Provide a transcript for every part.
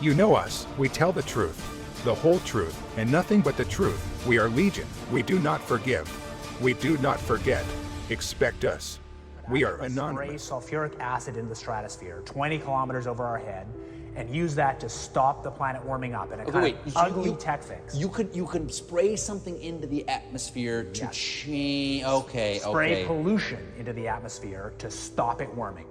You know us. We tell the truth, the whole truth, and nothing but the truth. We are Legion. We do not forgive. We do not forget. Expect us. We are anonymous. Spray sulfuric acid into the stratosphere, 20 kilometers over our head, and use that to stop the planet warming up in a kind of ugly tech fix. You can spray something into the atmosphere to change. Okay. Spray pollution into the atmosphere to stop it warming.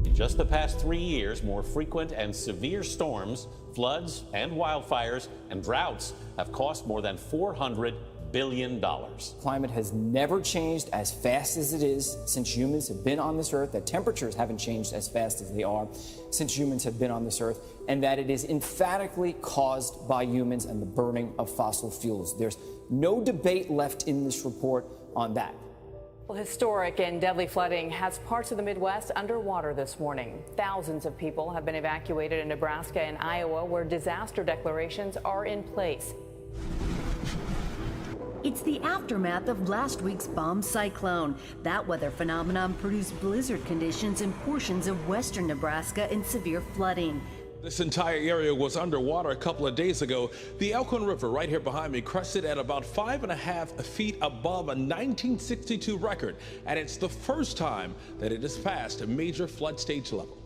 In just the past 3 years, more frequent and severe storms, floods, and wildfires and droughts have cost more than $400 billion. Climate has never changed as fast as it is since humans have been on this earth, that temperatures haven't changed as fast as they are since humans have been on this earth, and that it is emphatically caused by humans and the burning of fossil fuels. There's no debate left in this report on that. Well, historic and deadly flooding has parts of the Midwest underwater this morning. Thousands of people have been evacuated in Nebraska and Iowa, where disaster declarations are in place. It's the aftermath of last week's bomb cyclone. That weather phenomenon produced blizzard conditions in portions of western Nebraska and severe flooding. This entire area was underwater a couple of days ago. The Elkhorn River right here behind me crested at about 5.5 feet above a 1962 record, and it's the first time that it has passed a major flood stage level.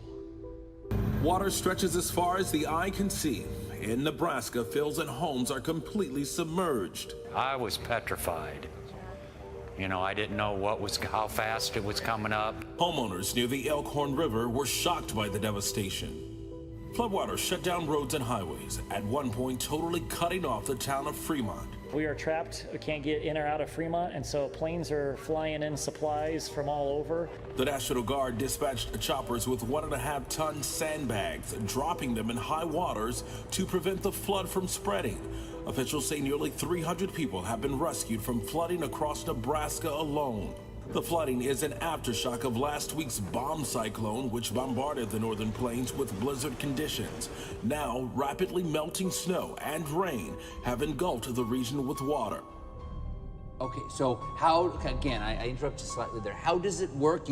Water stretches as far as the eye can see. In Nebraska, fields and homes are completely submerged. I was petrified. You know, I didn't know how fast it was coming up. Homeowners near the Elkhorn River were shocked by the devastation. Floodwaters shut down roads and highways, at one point totally cutting off the town of Fremont. We are trapped. We can't get in or out of Fremont, and so planes are flying in supplies from all over. The National Guard dispatched choppers with 1.5-ton sandbags, dropping them in high waters to prevent the flood from spreading. Officials say nearly 300 people have been rescued from flooding across Nebraska alone. The flooding is an aftershock of last week's bomb cyclone, which bombarded the northern plains with blizzard conditions. Now, rapidly melting snow and rain have engulfed the region with water. Okay, so how, again, I interrupted slightly there. How does it work?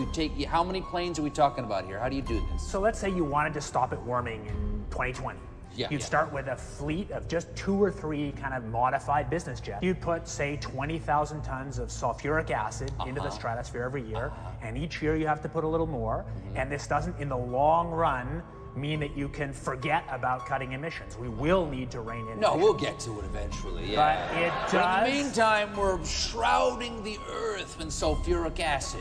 How many planes are we talking about here? How do you do this? So let's say you wanted to stop it warming in 2020. You'd start with a fleet of just 2 or 3 kind of modified business jets. You'd put, say, 20,000 tons of sulfuric acid into the stratosphere every year, and each year you have to put a little more. And this doesn't, in the long run, mean that you can forget about cutting emissions. We will need to rein in. No, we'll get to it eventually, yeah. But it does. But in the meantime, we're shrouding the earth in sulfuric acid.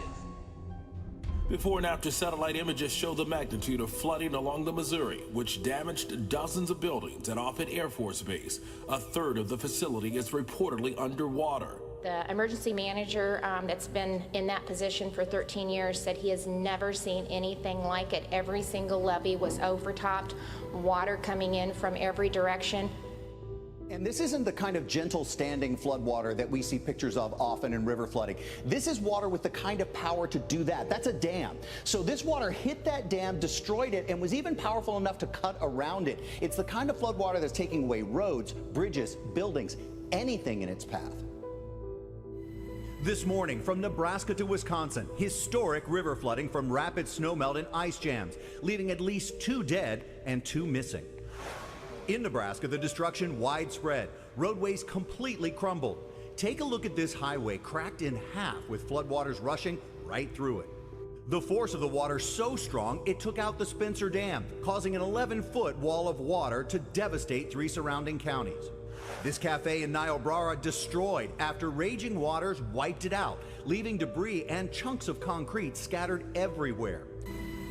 Before and after satellite images show the magnitude of flooding along the Missouri, which damaged dozens of buildings at Offutt Air Force Base. A third of the facility is reportedly underwater. The emergency manager that's been in that position for 13 years said he has never seen anything like it. Every single levee was overtopped, water coming in from every direction. And this isn't the kind of gentle standing floodwater that we see pictures of often in river flooding. This is water with the kind of power to do that. That's a dam. So this water hit that dam, destroyed it, and was even powerful enough to cut around it. It's the kind of floodwater that's taking away roads, bridges, buildings, anything in its path. This morning, from Nebraska to Wisconsin, historic river flooding from rapid snowmelt and ice jams, leaving at least 2 dead and 2 missing. In Nebraska, the destruction widespread. Roadways completely crumbled. Take a look at this highway cracked in half with floodwaters rushing right through it. The force of the water so strong, it took out the Spencer Dam, causing an 11-foot wall of water to devastate 3 surrounding counties. This cafe in Niobrara destroyed after raging waters wiped it out, leaving debris and chunks of concrete scattered everywhere.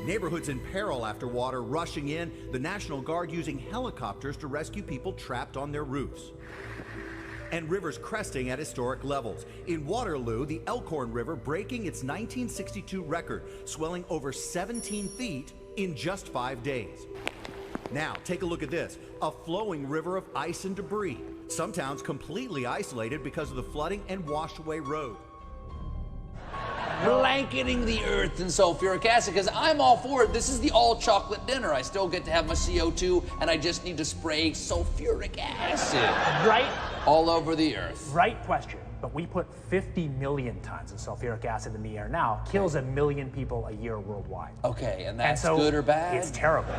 Neighborhoods in peril after water rushing in, the National Guard using helicopters to rescue people trapped on their roofs. And rivers cresting at historic levels. In Waterloo, the Elkhorn River breaking its 1962 record, swelling over 17 feet in just 5 days. Now, take a look at this, a flowing river of ice and debris. Some towns completely isolated because of the flooding and washed away roads. Blanketing the earth in sulfuric acid, because I'm all for it. This is the all chocolate dinner. I still get to have my CO2, and I just need to spray sulfuric acid right all over the earth. Right question. but we put 50 million tons of sulfuric acid in the air now, kills 1 million people a year worldwide. Okay, and that's so good or bad? It's terrible.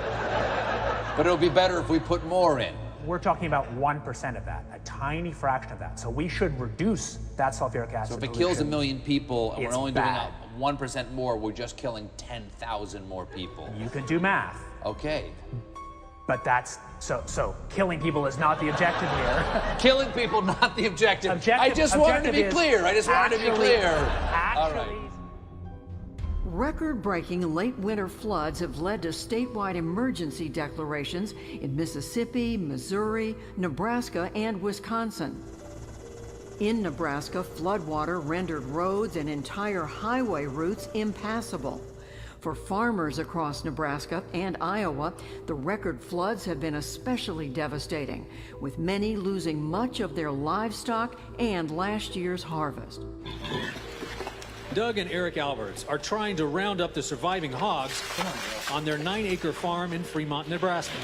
But it'll be better if we put more in. We're talking about 1% of that, a tiny fraction of that. So we should reduce that sulfuric acid. So if it kills 1 million people and we're only bad. doing 1% more, we're just killing 10,000 more people. You can do math. Okay. But that's, so killing people is not the objective here. Killing people, not the objective. I just wanted to be clear. All right. Record-breaking late winter floods have led to statewide emergency declarations in Mississippi, Missouri, Nebraska, and Wisconsin. In Nebraska, floodwater rendered roads and entire highway routes impassable. For farmers across Nebraska and Iowa, the record floods have been especially devastating, with many losing much of their livestock and last year's harvest. Doug and Eric Alberts are trying to round up the surviving hogs on their 9-acre farm in Fremont, Nebraska.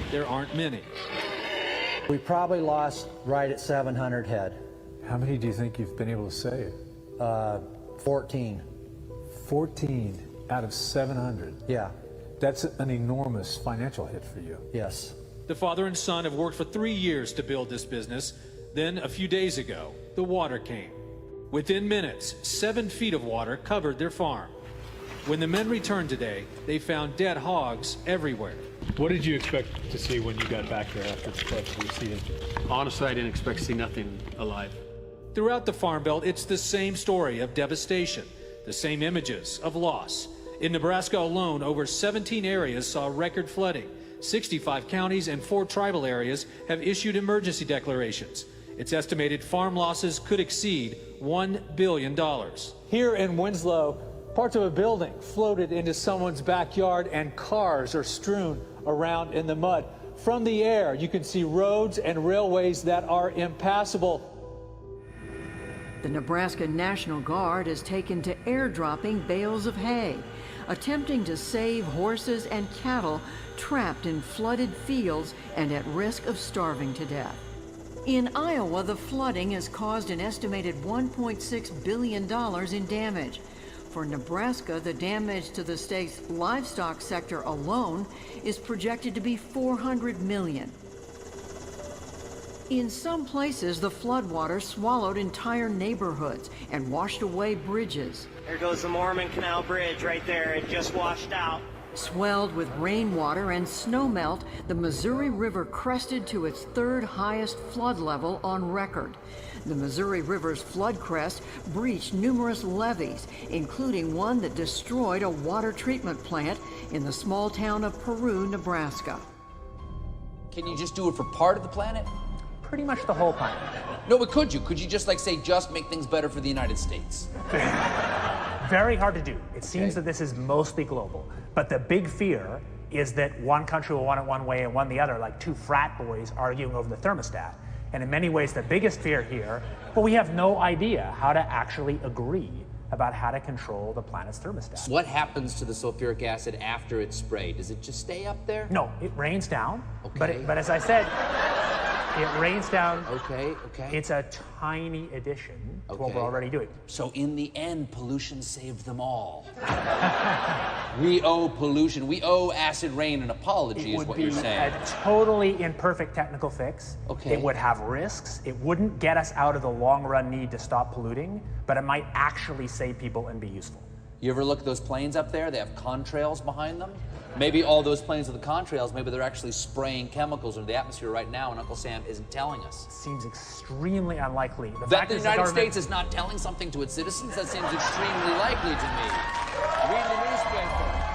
There aren't many. We probably lost right at 700 head. How many do you think you've been able to save? 14. 14 out of 700? Yeah. That's an enormous financial hit for you. Yes. The father and son have worked for 3 years to build this business. Then, a few days ago, the water came. Within minutes, 7 feet of water covered their farm. When the men returned today, they found dead hogs everywhere. What did you expect to see when you got back there after the floods receded? Honestly, I didn't expect to see nothing alive. Throughout the Farm Belt, it's the same story of devastation, the same images of loss. In Nebraska alone, over 17 areas saw record flooding. 65 counties and 4 tribal areas have issued emergency declarations. It's estimated farm losses could exceed $1 billion. Here in Winslow, parts of a building floated into someone's backyard and cars are strewn around in the mud. From the air, you can see roads and railways that are impassable. The Nebraska National Guard has taken to airdropping bales of hay, attempting to save horses and cattle trapped in flooded fields and at risk of starving to death. In Iowa, the flooding has caused an estimated $1.6 billion in damage. For Nebraska, the damage to the state's livestock sector alone is projected to be $400 million. In some places, the floodwater swallowed entire neighborhoods and washed away bridges. There goes the Mormon Canal Bridge right there. It just washed out. Swelled with rainwater and snowmelt, the Missouri River crested to its 3rd highest flood level on record. The Missouri River's flood crest breached numerous levees, including one that destroyed a water treatment plant in the small town of Peru, Nebraska. Can you just do it for part of the planet? Pretty much the whole planet. No, but could you? Could you just just make things better for the United States? Very hard to do. It seems that this is mostly global. But the big fear is that one country will want it one way and one the other, like 2 frat boys arguing over the thermostat. And in many ways, the biggest fear here, well, we have no idea how to actually agree about how to control the planet's thermostat. What happens to the sulfuric acid after it's sprayed? Does it just stay up there? No, it rains down. Okay. But as I said, it rains down. Okay. It's a tiny addition to what we're already doing. So in the end, pollution saved them all. We owe pollution. We owe acid rain an apology, is what you're saying. It would be a totally imperfect technical fix. Okay. It would have risks. It wouldn't get us out of the long-run need to stop polluting, but it might actually save people and be useful. You ever look at those planes up there? They have contrails behind them. Maybe all those planes with the contrails, maybe they're actually spraying chemicals into the atmosphere right now, and Uncle Sam isn't telling us. Seems extremely unlikely. That the United States is not telling something to its citizens? That seems extremely likely to me. Read the newspaper.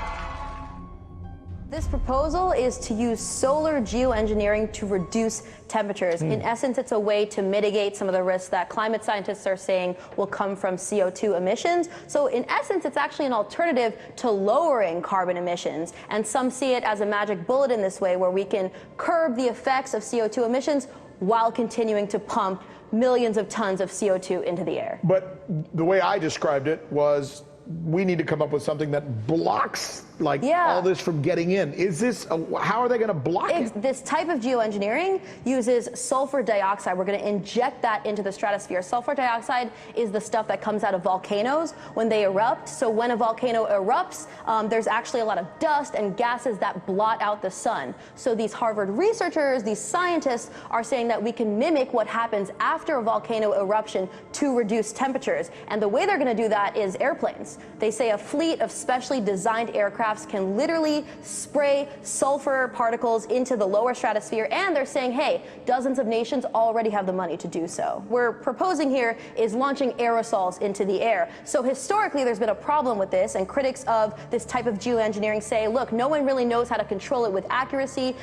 This proposal is to use solar geoengineering to reduce temperatures. In essence, it's a way to mitigate some of the risks that climate scientists are saying will come from CO2 emissions. So in essence, it's actually an alternative to lowering carbon emissions. And some see it as a magic bullet in this way, where we can curb the effects of CO2 emissions while continuing to pump millions of tons of CO2 into the air. But the way I described it was, we need to come up with something that blocks all this from getting in. Is this, how are they going to block it? This type of geoengineering uses sulfur dioxide. We're going to inject that into the stratosphere. Sulfur dioxide is the stuff that comes out of volcanoes when they erupt. So when a volcano erupts, there's actually a lot of dust and gases that blot out the sun. So these Harvard researchers, these scientists are saying that we can mimic what happens after a volcano eruption to reduce temperatures. And the way they're going to do that is airplanes. They say a fleet of specially designed aircrafts can literally spray sulfur particles into the lower stratosphere, and they're saying, hey, dozens of nations already have the money to do so. What we're proposing here is launching aerosols into the air. So historically, there's been a problem with this, and critics of this type of geoengineering say, look, no one really knows how to control it with accuracy.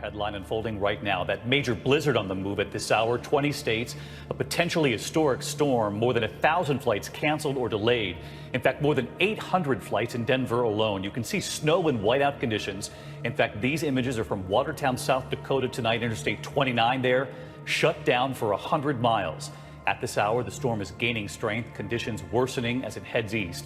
Headline unfolding right now. That major blizzard on the move at this hour. 20 states, a potentially historic storm. More than 1,000 flights canceled or delayed. In fact, more than 800 flights in Denver alone. You can see snow and whiteout conditions. In fact, these images are from Watertown, South Dakota tonight. Interstate 29 there, shut down for 100 miles. At this hour, the storm is gaining strength, conditions worsening as it heads east.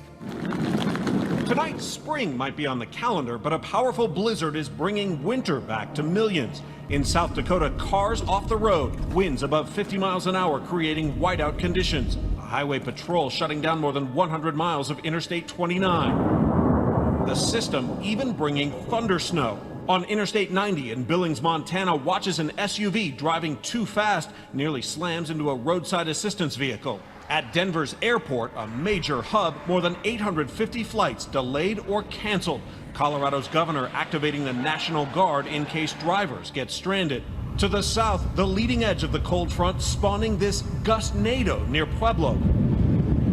Tonight, spring might be on the calendar, but a powerful blizzard is bringing winter back to millions. In South Dakota, cars off the road, winds above 50 miles an hour creating whiteout conditions. A highway patrol shutting down more than 100 miles of Interstate 29. The system even bringing thunder snow. On Interstate 90 in Billings, Montana, watches an SUV driving too fast nearly slams into a roadside assistance vehicle. At Denver's airport, a major hub, more than 850 flights delayed or canceled. Colorado's governor activating the National Guard in case drivers get stranded. To the south, the leading edge of the cold front spawning this gustnado near Pueblo.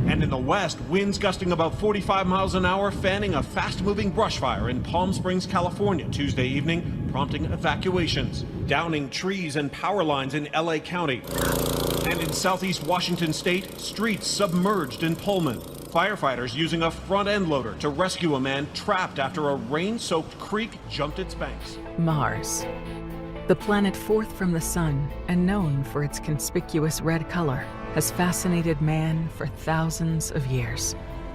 And in the west, winds gusting about 45 miles an hour, fanning a fast-moving brush fire in Palm Springs, California, Tuesday evening, prompting evacuations. Downing trees and power lines in LA County. And in southeast Washington state, streets submerged in Pullman. Firefighters using a front-end loader to rescue a man trapped after a rain-soaked creek jumped its banks. Mars, the planet fourth from the sun and known for its conspicuous red color, has fascinated man for thousands of years.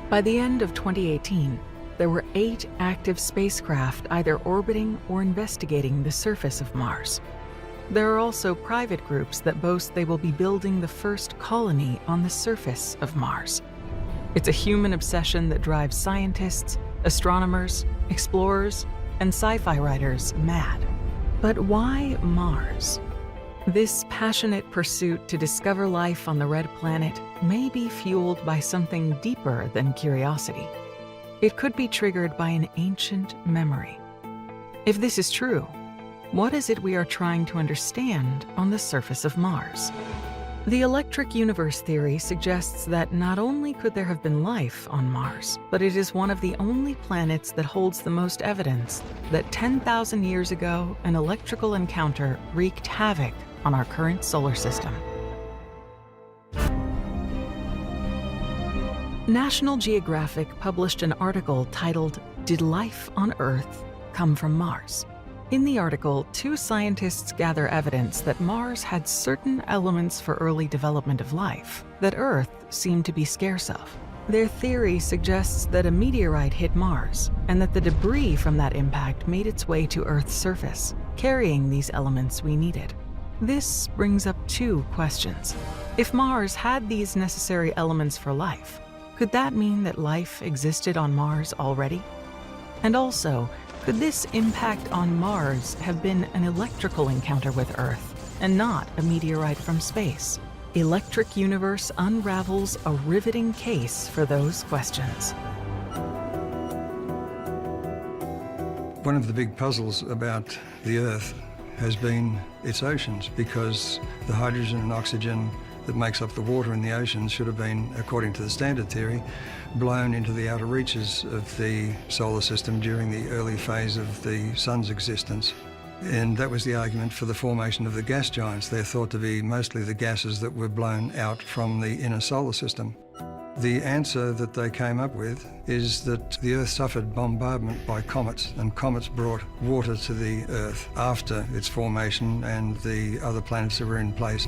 By the end of 2018, there were 8 active spacecraft either orbiting or investigating the surface of Mars. There are also private groups that boast they will be building the first colony on the surface of Mars. It's a human obsession that drives scientists, astronomers, explorers, and sci-fi writers mad. But why Mars? This passionate pursuit to discover life on the red planet may be fueled by something deeper than curiosity. It could be triggered by an ancient memory. If this is true, what is it we are trying to understand on the surface of Mars? The electric universe theory suggests that not only could there have been life on Mars, but it is one of the only planets that holds the most evidence that 10,000 years ago, an electrical encounter wreaked havoc on our current solar system. National Geographic published an article titled, "Did Life on Earth Come from Mars?" In the article, 2 scientists gather evidence that Mars had certain elements for early development of life that Earth seemed to be scarce of. Their theory suggests that a meteorite hit Mars and that the debris from that impact made its way to Earth's surface, carrying these elements we needed. This brings up 2 questions. If Mars had these necessary elements for life, could that mean that life existed on Mars already? And also, could this impact on Mars have been an electrical encounter with Earth and not a meteorite from space? Electric Universe unravels a riveting case for those questions. One of the big puzzles about the Earth has been its oceans, because the hydrogen and oxygen that makes up the water in the oceans should have been, according to the standard theory, blown into the outer reaches of the solar system during the early phase of the sun's existence. And that was the argument for the formation of the gas giants. They're thought to be mostly the gases that were blown out from the inner solar system. The answer that they came up with is that the Earth suffered bombardment by comets, and comets brought water to the Earth after its formation and the other planets that were in place.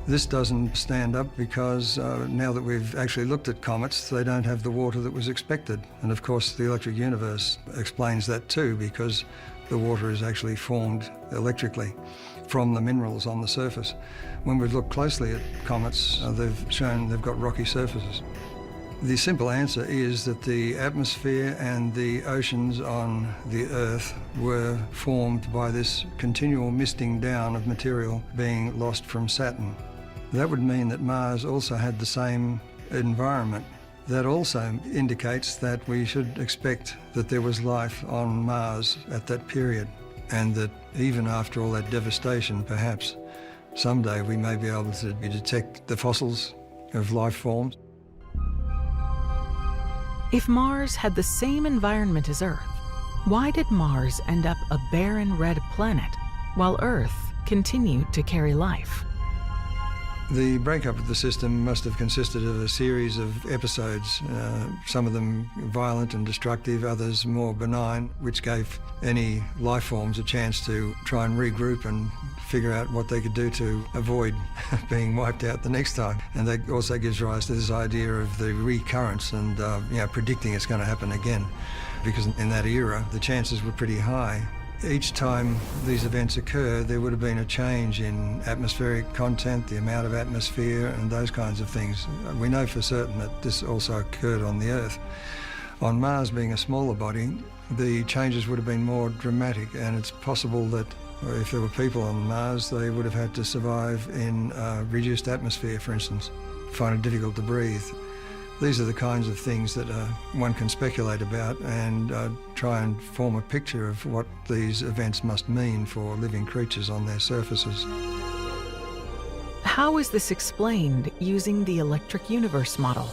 This doesn't stand up because now that we've actually looked at comets, they don't have the water that was expected. And of course, the electric universe explains that too, because the water is actually formed electrically from the minerals on the surface. When we've looked closely at comets, they've shown they've got rocky surfaces. The simple answer is that the atmosphere and the oceans on the Earth were formed by this continual misting down of material being lost from Saturn. That would mean that Mars also had the same environment. That also indicates that we should expect that there was life on Mars at that period, and that even after all that devastation, perhaps someday we may be able to detect the fossils of life forms. If Mars had the same environment as Earth, why did Mars end up a barren red planet while Earth continued to carry life? The breakup of the system must have consisted of a series of episodes, some of them violent and destructive, others more benign, which gave any life forms a chance to try and regroup and figure out what they could do to avoid being wiped out the next time. And that also gives rise to this idea of the recurrence and predicting it's going to happen again, because in that era the chances were pretty high. Each time these events occur, there would have been a change in atmospheric content, the amount of atmosphere and those kinds of things. We know for certain that this also occurred on the Earth. On Mars, being a smaller body, the changes would have been more dramatic, and it's possible that if there were people on Mars, they would have had to survive in a reduced atmosphere, for instance, find it difficult to breathe. These are the kinds of things that one can speculate about and try and form a picture of what these events must mean for living creatures on their surfaces. How is this explained using the electric universe model?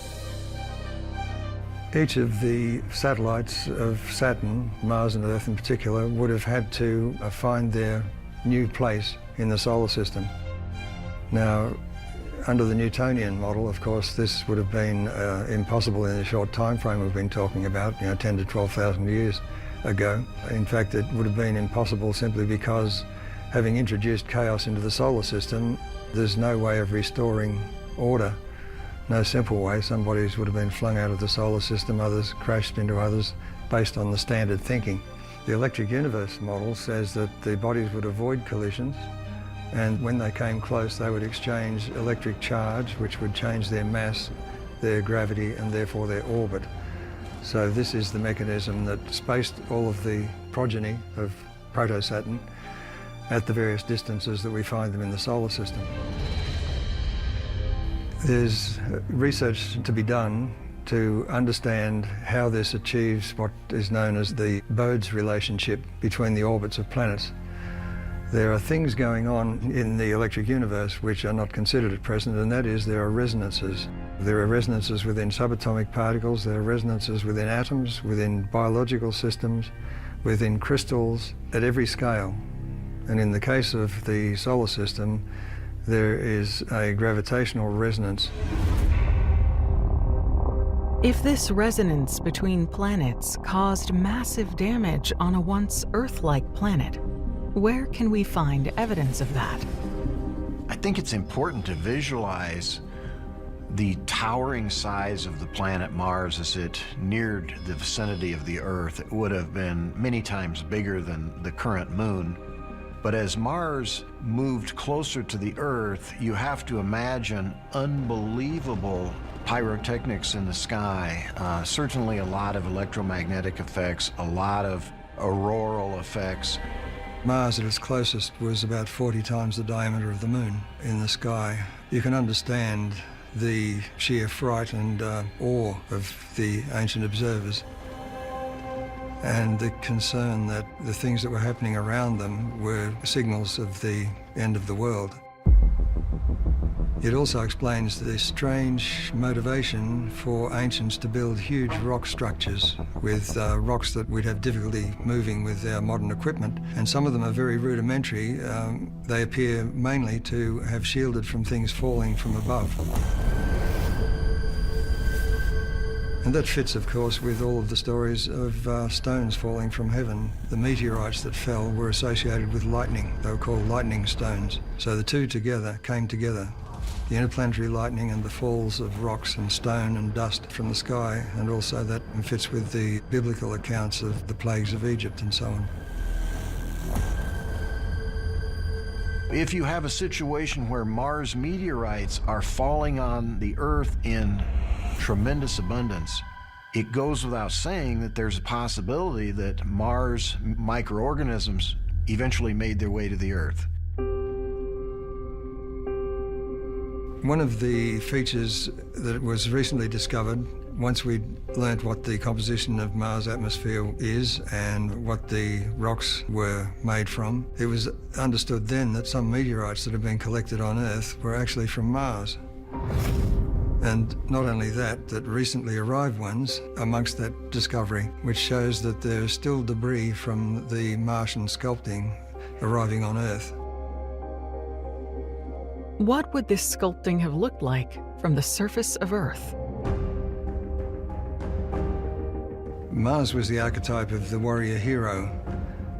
Each of the satellites of Saturn, Mars and Earth in particular, would have had to find their new place in the solar system. Now, under the Newtonian model, of course, this would have been impossible in the short time frame we've been talking about, 10 to 12,000 years ago. In fact, it would have been impossible simply because, having introduced chaos into the solar system, there's no way of restoring order. No simple way. Some bodies would have been flung out of the solar system, others crashed into others, based on the standard thinking. The electric universe model says that the bodies would avoid collisions, and when they came close, they would exchange electric charge, which would change their mass, their gravity, and therefore their orbit. So this is the mechanism that spaced all of the progeny of proto-Saturn at the various distances that we find them in the solar system. There's research to be done to understand how this achieves what is known as the Bode's relationship between the orbits of planets. There are things going on in the electric universe which are not considered at present, and that is there are resonances. There are resonances within subatomic particles, there are resonances within atoms, within biological systems, within crystals, at every scale. And in the case of the solar system, there is a gravitational resonance. If this resonance between planets caused massive damage on a once Earth-like planet, where can we find evidence of that? I think it's important to visualize the towering size of the planet Mars as it neared the vicinity of the Earth. It would have been many times bigger than the current moon. But as Mars moved closer to the Earth, you have to imagine unbelievable pyrotechnics in the sky, certainly a lot of electromagnetic effects, a lot of auroral effects. Mars at its closest was about 40 times the diameter of the moon in the sky. You can understand the sheer fright and awe of the ancient observers, and the concern that the things that were happening around them were signals of the end of the world. It also explains the strange motivation for ancients to build huge rock structures with rocks that we'd have difficulty moving with our modern equipment. And some of them are very rudimentary. They appear mainly to have shielded from things falling from above. And that fits, of course, with all of the stories of stones falling from heaven. The meteorites that fell were associated with lightning. They were called lightning stones. So the two together came together. the interplanetary lightning and the falls of rocks and stone and dust from the sky, and also that fits with the biblical accounts of the plagues of Egypt and so on. If you have a situation where Mars meteorites are falling on the Earth in tremendous abundance, it goes without saying that there's a possibility that Mars microorganisms eventually made their way to the Earth. One of the features that was recently discovered, once we learnt what the composition of Mars' atmosphere is and what the rocks were made from, it was understood then that some meteorites that had been collected on Earth were actually from Mars. And not only that, that recently arrived ones amongst that discovery, which shows that there is still debris from the Martian sculpting arriving on Earth. What would this sculpting have looked like from the surface of Earth? Mars was the archetype of the warrior hero.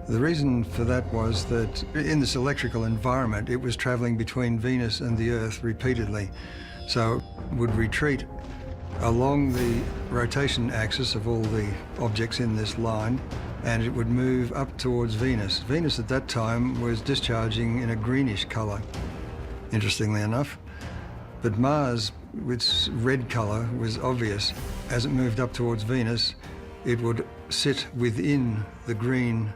The reason for that was that in this electrical environment, it was traveling between Venus and the Earth repeatedly. So it would retreat along the rotation axis of all the objects in this line, and it would move up towards Venus. Venus at that time was discharging in a greenish color, interestingly enough. But Mars, with its red color, was obvious. As it moved up towards Venus, it would sit within the green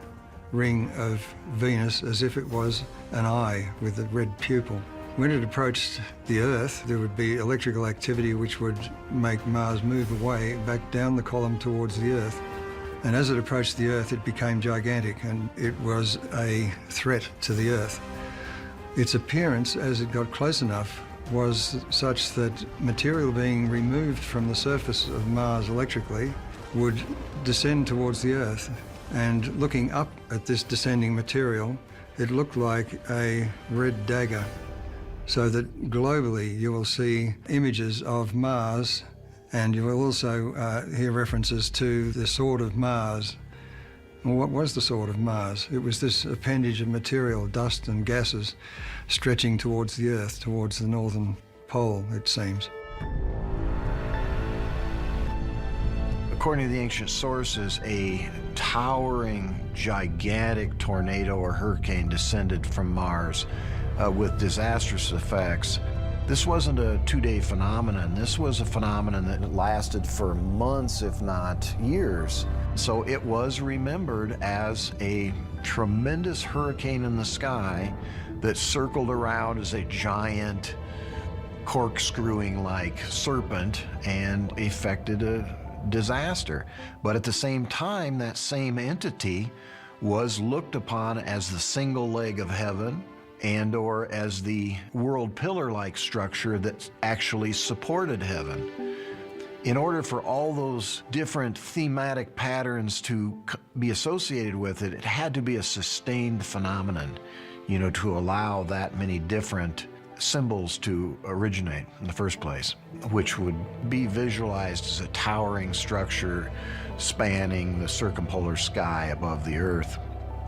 ring of Venus as if it was an eye with a red pupil. When it approached the Earth, there would be electrical activity which would make Mars move away back down the column towards the Earth. And as it approached the Earth, it became gigantic, and it was a threat to the Earth. Its appearance, as it got close enough, was such that material being removed from the surface of Mars electrically would descend towards the Earth. And looking up at this descending material, it looked like a red dagger. So that globally you will see images of Mars, and you will also hear references to the sword of Mars. Well, what was the sword of Mars? It was this appendage of material, dust and gases, stretching towards the Earth, towards the northern pole, it seems. According to the ancient sources, a towering, gigantic tornado or hurricane descended from Mars with disastrous effects. This wasn't a two-day phenomenon. This was a phenomenon that lasted for months, if not years. So it was remembered as a tremendous hurricane in the sky that circled around as a giant corkscrewing-like serpent and effected a disaster. But at the same time, that same entity was looked upon as the single leg of heaven and or as the world pillar-like structure that actually supported heaven. In order for all those different thematic patterns to be associated with it, it had to be a sustained phenomenon, you know, to allow that many different symbols to originate in the first place, which would be visualized as a towering structure spanning the circumpolar sky above the Earth.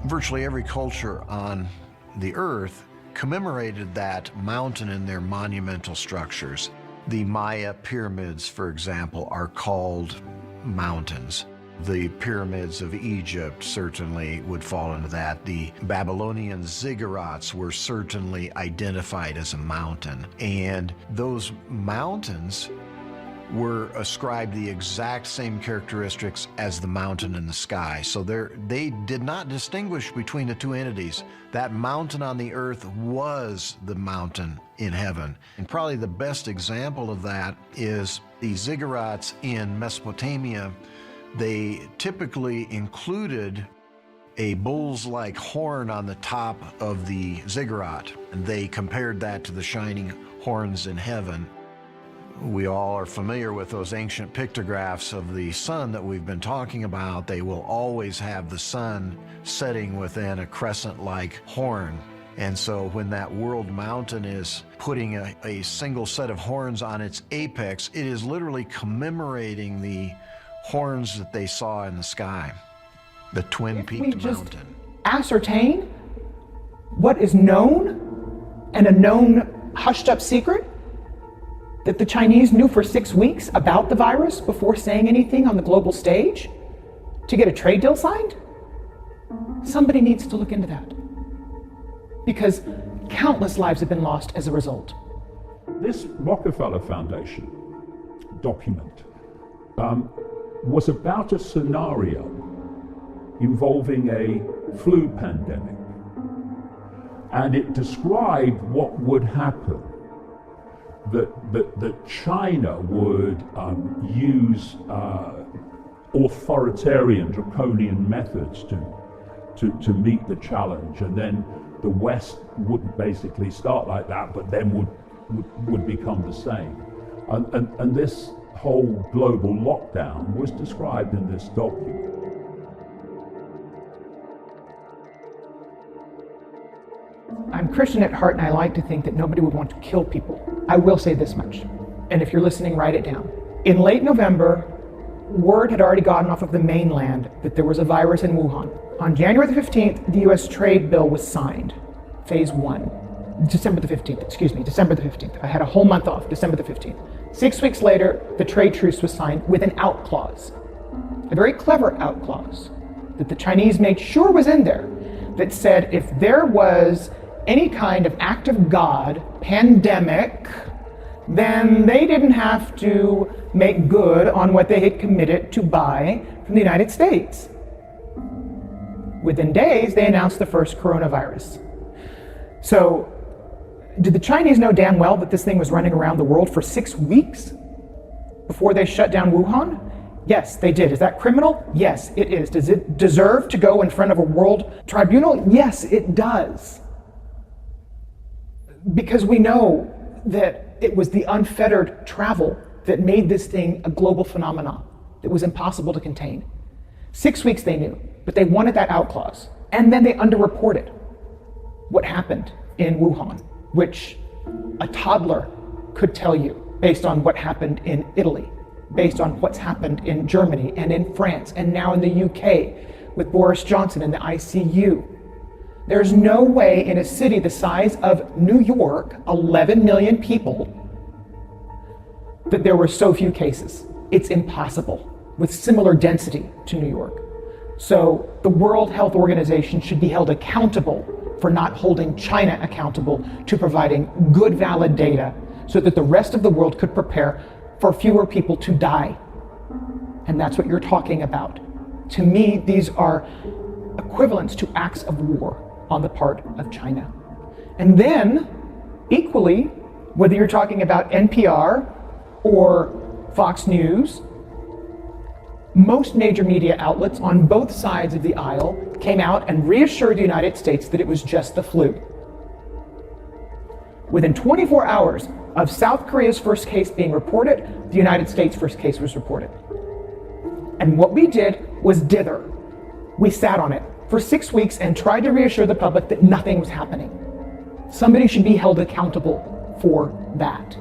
Virtually every culture on the Earth commemorated that mountain in their monumental structures. The Maya pyramids, for example, are called mountains. The pyramids of Egypt certainly would fall into that. The Babylonian ziggurats were certainly identified as a mountain. And those mountains were ascribed the exact same characteristics as the mountain in the sky. So they did not distinguish between the two entities. That mountain on the earth was the mountain in heaven. And probably the best example of that is the ziggurats in Mesopotamia. They typically included a bull's-like horn on the top of the ziggurat, and they compared that to the shining horns in heaven. We all are familiar with those ancient pictographs of the sun that we've been talking about. They will always have the sun setting within a crescent-like horn. And so when that world mountain is putting a single set of horns on its apex, it is literally commemorating the horns that they saw in the sky, the twin-peaked mountain. Ascertain what is known and a known hushed-up secret, That the Chinese knew for 6 weeks about the virus before saying anything on the global stage to get a trade deal signed? Somebody needs to look into that. Because countless lives have been lost as a result. This Rockefeller Foundation document was about a scenario involving a flu pandemic. And it described what would happen, that China would use authoritarian, draconian methods to meet the challenge, and then the West would basically start like that, but then would become the same. And this whole global lockdown was described in this document. I'm Christian at heart, and I like to think that nobody would want to kill people. I will say this much, and if you're listening, write it down. In late November, word had already gotten off of the mainland that there was a virus in Wuhan. On January the 15th, the US trade bill was signed, phase 1. December the 15th. I had a whole month off, December the 15th. 6 weeks later, the trade truce was signed with an out clause, a very clever out clause that the Chinese made sure was in there, that said if there was any kind of act of God, pandemic, then they didn't have to make good on what they had committed to buy from the United States. Within days, they announced the first coronavirus. So, did the Chinese know damn well that this thing was running around the world for 6 weeks before they shut down Wuhan? Yes, they did. Is that criminal? Yes, it is. Does it deserve to go in front of a world tribunal? Yes, it does. Because we know that it was the unfettered travel that made this thing a global phenomenon that was impossible to contain. 6 weeks they knew, but they wanted that out clause. And then they underreported what happened in Wuhan, which a toddler could tell you based on what happened in Italy, based on what's happened in Germany and in France and now in the UK with Boris Johnson in the ICU. There's no way in a city the size of New York, 11 million people, that there were so few cases. It's impossible with similar density to New York. So the World Health Organization should be held accountable for not holding China accountable to providing good, valid data so that the rest of the world could prepare for fewer people to die. And that's what you're talking about. To me, these are equivalents to acts of war on the part of China. And then, equally, whether you're talking about NPR or Fox News, most major media outlets on both sides of the aisle came out and reassured the United States that it was just the flu. Within 24 hours of South Korea's first case being reported, the United States' first case was reported. And what we did was dither. We sat on it for 6 weeks and tried to reassure the public that nothing was happening. Somebody should be held accountable for that.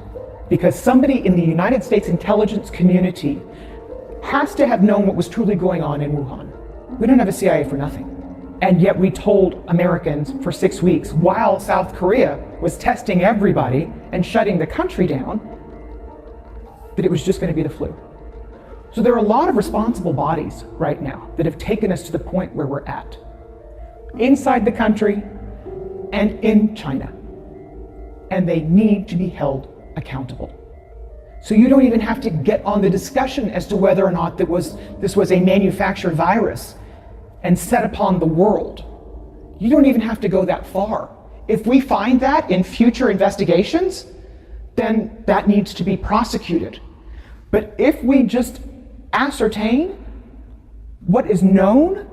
Because somebody in the United States intelligence community has to have known what was truly going on in Wuhan. We don't have a CIA for nothing. And yet we told Americans for 6 weeks, while South Korea was testing everybody and shutting the country down, that it was just going to be the flu. So there are a lot of responsible bodies right now that have taken us to the point where we're at, inside the country and in China. And they need to be held accountable. So you don't even have to get on the discussion as to whether or not this was a manufactured virus and set upon the world. You don't even have to go that far. If we find that in future investigations, then that needs to be prosecuted. But if we just ascertain what is known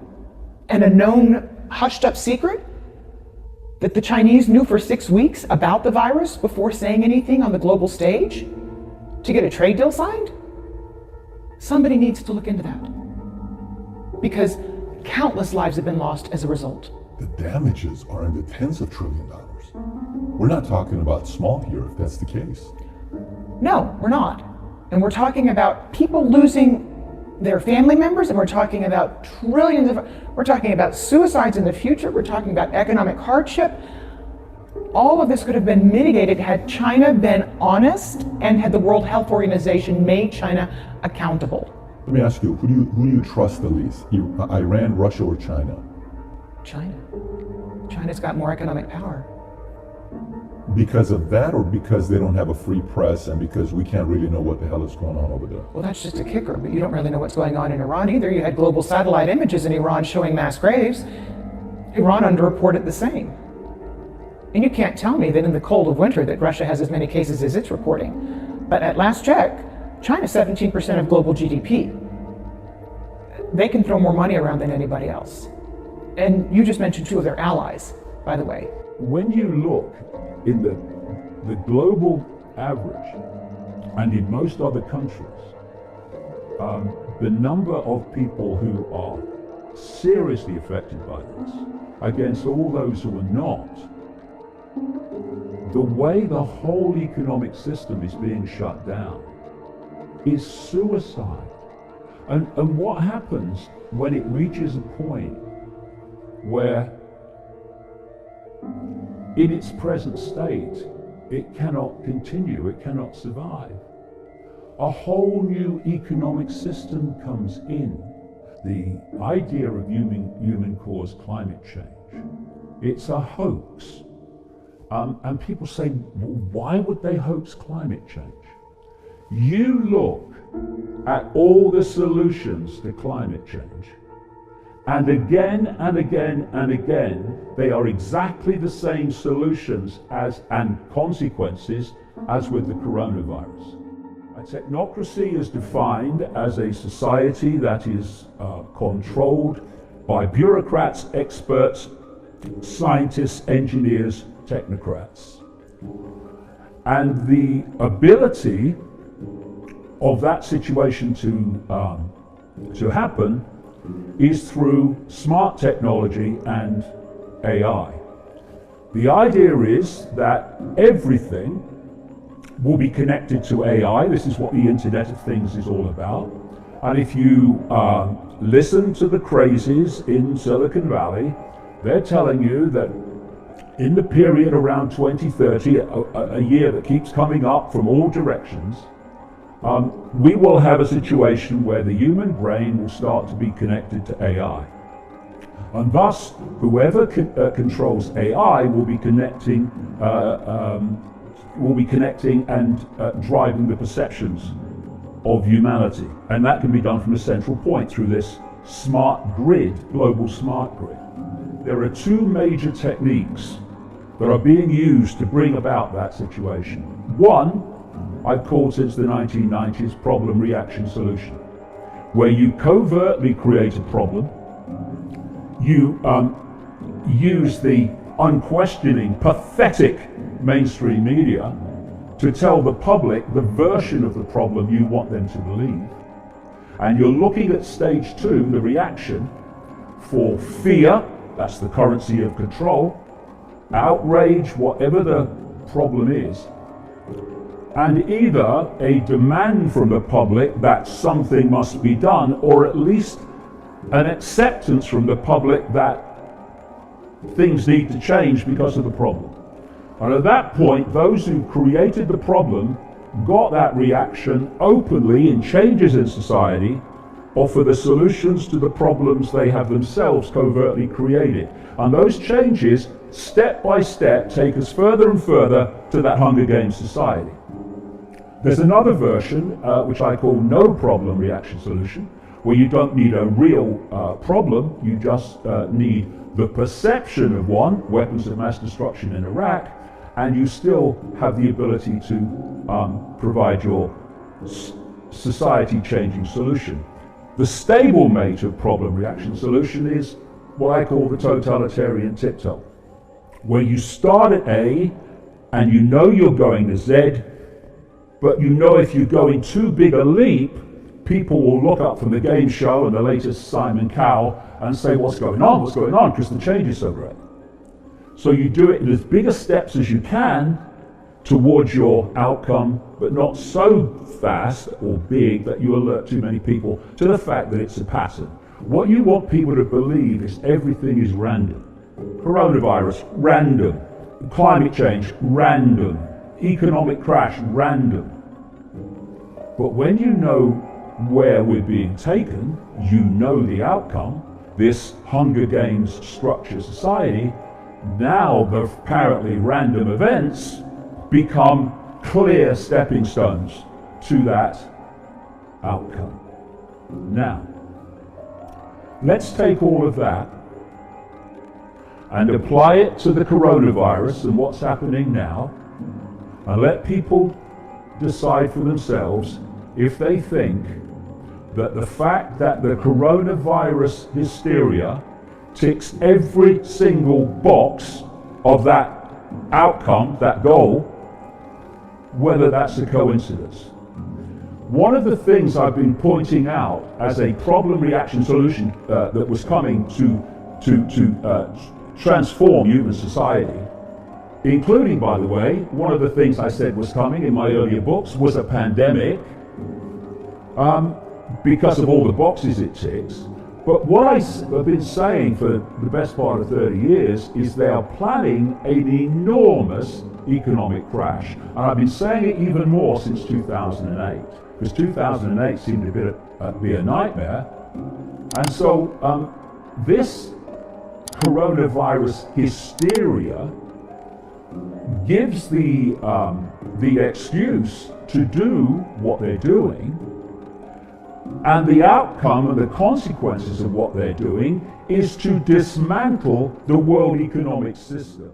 and a known hushed up secret, that the Chinese knew for 6 weeks about the virus before saying anything on the global stage to get a trade deal signed, somebody needs to look into that. Because countless lives have been lost as a result. The damages are in the tens of $1 trillions. We're not talking about small here if that's the case. No, we're not. And we're talking about people losing their family members, and we're talking about we're talking about suicides in the future, we're talking about economic hardship. All of this could have been mitigated had China been honest and had the World Health Organization made China accountable. Let me ask you, who do you trust the least? Iran, Russia, or China? China. China's got more economic power. Because of that, or because they don't have a free press and because we can't really know what the hell is going on over there? Well, that's just a kicker, but you don't really know what's going on in Iran either. You had global satellite images in Iran showing mass graves. Iran underreported the same. And you can't tell me that in the cold of winter that Russia has as many cases as it's reporting. But at last check, China's 17% of global GDP. They can throw more money around than anybody else. And you just mentioned two of their allies, by the way. When you look in the global average and in most other countries, the number of people who are seriously affected by this against all those who are not, the way the whole economic system is being shut down is suicide. And what happens when it reaches a point where in its present state it cannot continue, it cannot survive? A whole new economic system comes in. The idea of human-caused climate change, it's a hoax. And people say, why would they hoax climate change? You look at all the solutions to climate change, and again and again and again, they are exactly the same solutions and consequences as with the coronavirus. A technocracy is defined as a society that is controlled by bureaucrats, experts, scientists, engineers, technocrats. And the ability of that situation to happen is through smart technology and AI. The idea is that everything will be connected to AI. This is what the Internet of Things is all about. And if you listen to the crazies in Silicon Valley, they're telling you that in the period around 2030, a year that keeps coming up from all directions, we will have a situation where the human brain will start to be connected to AI. And thus, whoever controls AI will be connecting and driving the perceptions of humanity. And that can be done from a central point through this smart grid, global smart grid. There are two major techniques that are being used to bring about that situation. One, I've called since the 1990s problem, reaction, solution, where you covertly create a problem, you use the unquestioning, pathetic mainstream media to tell the public the version of the problem you want them to believe. And you're looking at stage two, the reaction, for fear, that's the currency of control, outrage, whatever the problem is, and either a demand from the public that something must be done, or at least an acceptance from the public that things need to change because of the problem. And at that point, those who created the problem got that reaction openly in changes in society, offer the solutions to the problems they have themselves covertly created. And those changes, step by step, take us further and further to that Hunger Games society. There's another version, which I call no problem reaction solution, where you don't need a real problem, you just need the perception of one, weapons of mass destruction in Iraq, and you still have the ability to provide your society-changing solution. The stablemate of problem reaction solution is what I call the totalitarian tiptoe, where you start at A and you know you're going to Z, but you know if you're going too big a leap, people will look up from the game show and the latest Simon Cowell and say, what's going on, because the change is so great. So you do it in as big a steps as you can towards your outcome, but not so fast or big that you alert too many people to the fact that it's a pattern. What you want people to believe is everything is random. Coronavirus, random. climate change, random. Economic crash, random. But when you know where we're being taken, you know the outcome. This Hunger Games structured society, now the apparently random events become clear stepping stones to that outcome. Now, let's take all of that and apply it to the coronavirus and what's happening now, and let people decide for themselves if they think that the fact that the coronavirus hysteria ticks every single box of that outcome, that goal, whether that's a coincidence. One of the things I've been pointing out as a problem reaction solution that was coming to transform human society, including, by the way, one of the things I said was coming in my earlier books was a pandemic, because of all the boxes it ticks. But what I've been saying for the best part of 30 years is they are planning an enormous economic crash. And I've been saying it even more since 2008, because 2008 seemed to be a nightmare. And so this coronavirus hysteria gives the excuse to do what they're doing, and the outcome and the consequences of what they're doing is to dismantle the world economic system.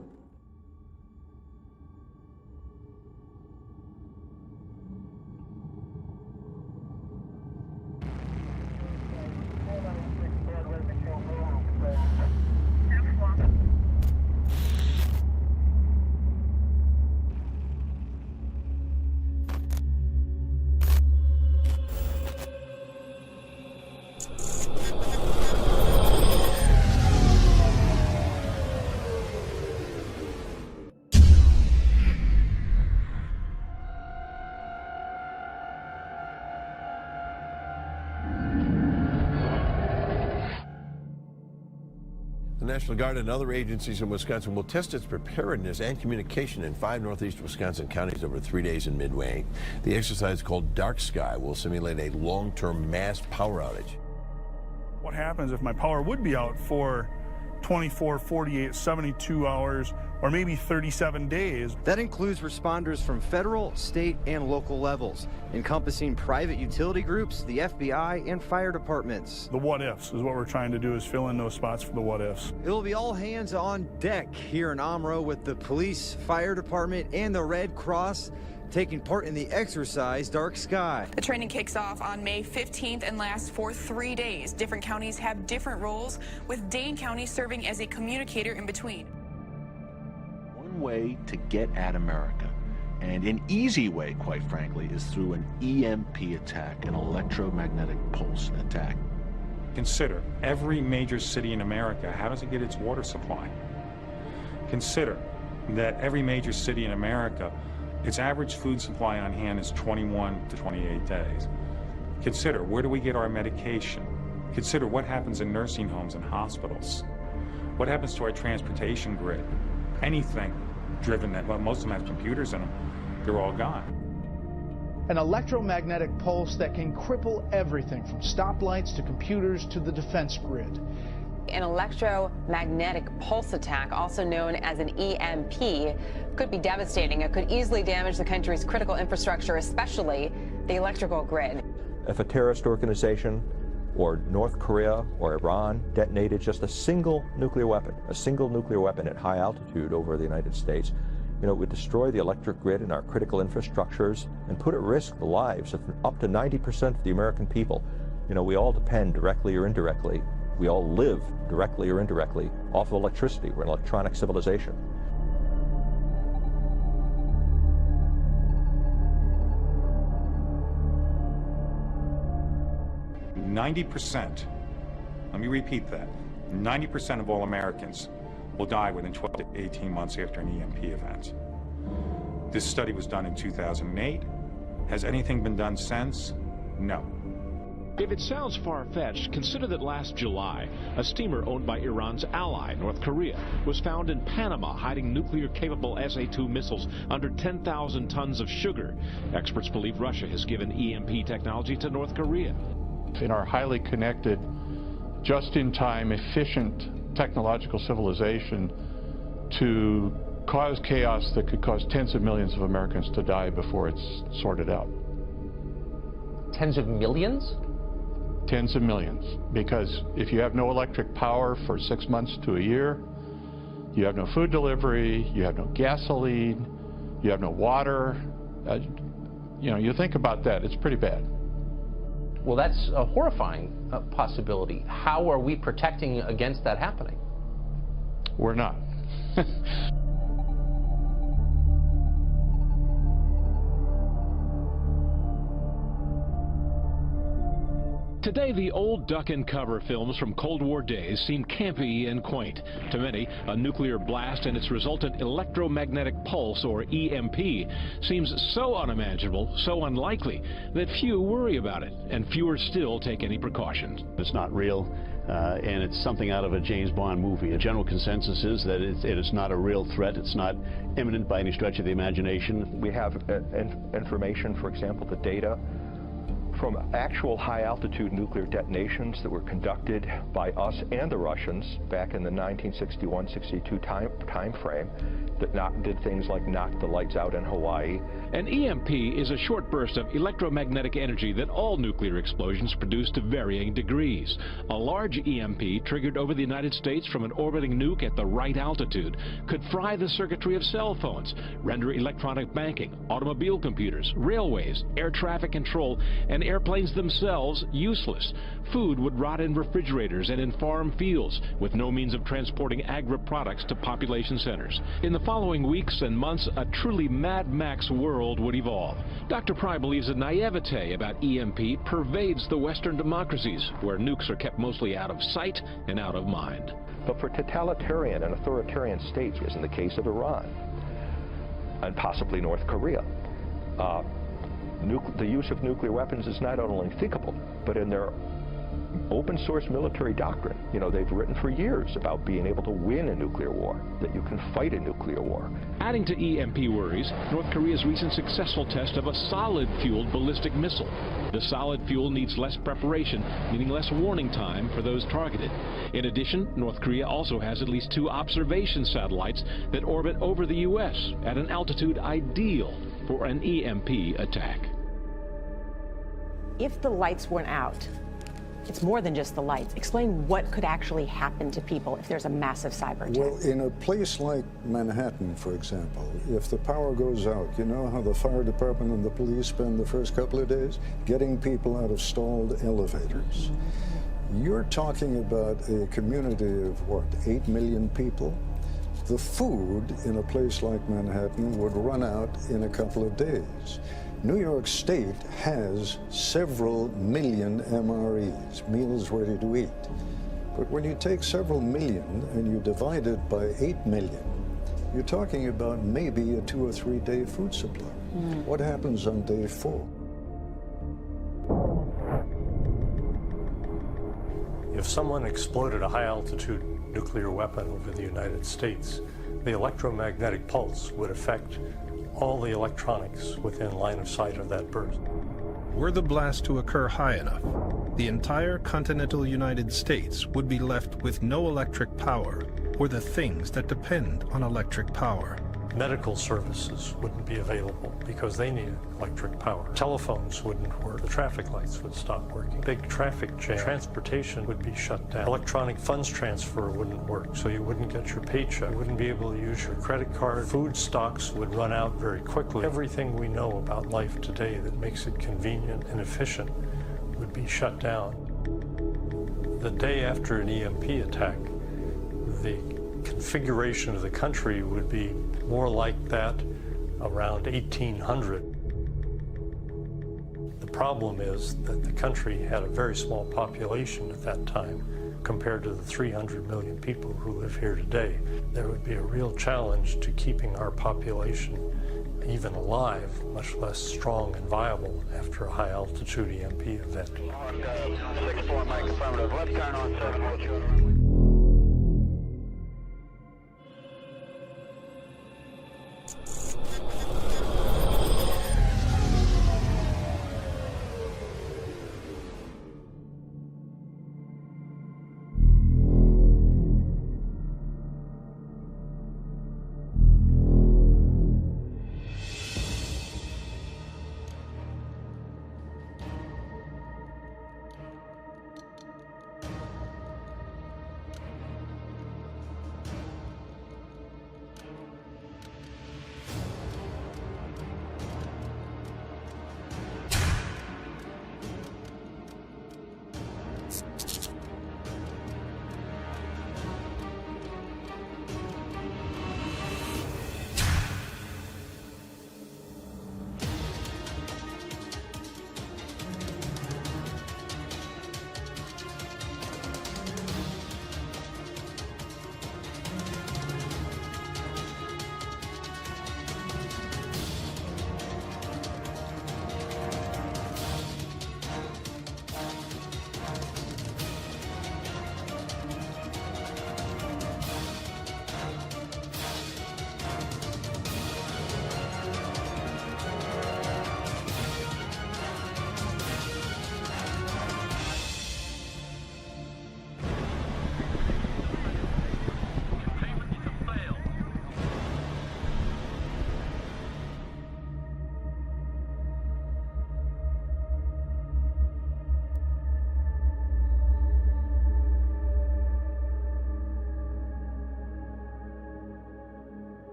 The National Guard and other agencies in Wisconsin will test its preparedness and communication in 5 northeast Wisconsin counties over 3 days in Midway. The exercise, called Dark Sky, will simulate a long-term mass power outage. What happens if my power would be out for 24, 48, 72 hours, or maybe 37 days? That includes responders from federal, state, and local levels, encompassing private utility groups, the FBI, and fire departments. The what ifs is what we're trying to do, is fill in those spots for the what ifs. It'll be all hands on deck here in Omro with the police, fire department, and the Red Cross taking part in the exercise Dark Sky. The training kicks off on May 15th and lasts for 3 days. Different counties have different roles, with Dane County serving as a communicator in between. One way to get at America, and an easy way, quite frankly, is through an EMP attack, an electromagnetic pulse attack. Consider every major city in America, how does it get its water supply? Consider that every major city in America, its average food supply on hand is 21 to 28 days. Consider, where do we get our medication? Consider what happens in nursing homes and hospitals. What happens to our transportation grid? Anything driven that, well, most of them have computers in them, they're all gone. An electromagnetic pulse that can cripple everything from stoplights to computers to the defense grid. An electromagnetic pulse attack, also known as an EMP, could be devastating. It could easily damage the country's critical infrastructure, especially the electrical grid. If a terrorist organization or North Korea or Iran detonated just a single nuclear weapon at high altitude over the United States, it would destroy the electric grid and our critical infrastructures and put at risk the lives of up to 90% of the American people. We all depend directly or indirectly. We all live directly or indirectly off of electricity. We're an electronic civilization. %, let me repeat that, 90% of all Americans will die within 12 to 18 months after an EMP event. This study was done in 2008. Has anything been done since? No. If it sounds far-fetched, consider that last July, a steamer owned by Iran's ally, North Korea, was found in Panama hiding nuclear-capable SA-2 missiles under 10,000 tons of sugar. Experts believe Russia has given EMP technology to North Korea. In our highly connected, just-in-time, efficient technological civilization, to cause chaos that could cause tens of millions of Americans to die before it's sorted out. Tens of millions? Tens of millions. Because if you have no electric power for 6 months to a year, you have no food delivery, you have no gasoline, you have no water. You think about that, it's pretty bad. Well, that's a horrifying possibility. How are we protecting against that happening? We're not. Today, the old duck and cover films from Cold War days seem campy and quaint. To many, a nuclear blast and its resultant electromagnetic pulse, or EMP, seems so unimaginable, so unlikely, that few worry about it, and fewer still take any precautions. It's not real, and it's something out of a James Bond movie. A general consensus is that it is not a real threat. It's not imminent by any stretch of the imagination. We have information, for example, the data from actual high-altitude nuclear detonations that were conducted by us and the Russians back in the 1961-62 time frame that did things like knock the lights out in Hawaii. An EMP is a short burst of electromagnetic energy that all nuclear explosions produce to varying degrees. A large EMP triggered over the United States from an orbiting nuke at the right altitude could fry the circuitry of cell phones, render electronic banking, automobile computers, railways, air traffic control, and airplanes themselves useless. Food would rot in refrigerators and in farm fields, with no means of transporting agri-products to population centers. In the following weeks and months, a truly Mad Max world would evolve. Dr. Pry believes a naivete about EMP pervades the Western democracies, where nukes are kept mostly out of sight and out of mind. But for totalitarian and authoritarian states, as in the case of Iran, and possibly North Korea, the use of nuclear weapons is not only unthinkable, but in their open source military doctrine, they've written for years about being able to win a nuclear war, that you can fight a nuclear war. Adding to EMP worries, North Korea's recent successful test of a solid-fueled ballistic missile. The solid fuel needs less preparation, meaning less warning time for those targeted. In addition, North Korea also has at least 2 observation satellites that orbit over the U.S. at an altitude ideal for an EMP attack. If the lights went out, it's more than just the lights. Explain what could actually happen to people if there's a massive cyber attack. Well, in a place like Manhattan, for example, if the power goes out, you know how the fire department and the police spend the first couple of days getting people out of stalled elevators. You're talking about a community of, what, 8 million people? The food in a place like Manhattan would run out in a couple of days. New York State has several million MREs, meals ready to eat. But when you take several million and you divide it by 8 million, you're talking about maybe a 2 or 3 day food supply. What happens on day 4? If someone exploded a high-altitude nuclear weapon over the United States, the electromagnetic pulse would affect all the electronics within line of sight of that burst. Were the blast to occur high enough, the entire continental United States would be left with no electric power or the things that depend on electric power. Medical services wouldn't be available because they needed electric power. Telephones wouldn't work. The traffic lights would stop working. Big traffic jam. Transportation would be shut down. Electronic funds transfer wouldn't work, so you wouldn't get your paycheck. You wouldn't be able to use your credit card. Food stocks would run out very quickly. Everything we know about life today that makes it convenient and efficient would be shut down. The day after an EMP attack, the configuration of the country would be more like that around 1800. The problem is that the country had a very small population at that time compared to the 300 million people who live here today. There would be a real challenge to keeping our population even alive, much less strong and viable after a high altitude EMP event. 6-4, Mike, affirmative. Left turn on 7.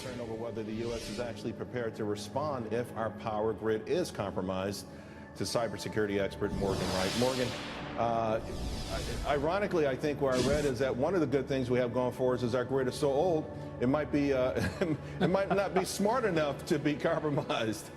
Concern over whether the U.S. is actually prepared to respond if our power grid is compromised, to cybersecurity expert Morgan Wright. Morgan, ironically, I think where I read is that one of the good things we have going for us is our grid is so old, it might be, it might not be smart enough to be compromised.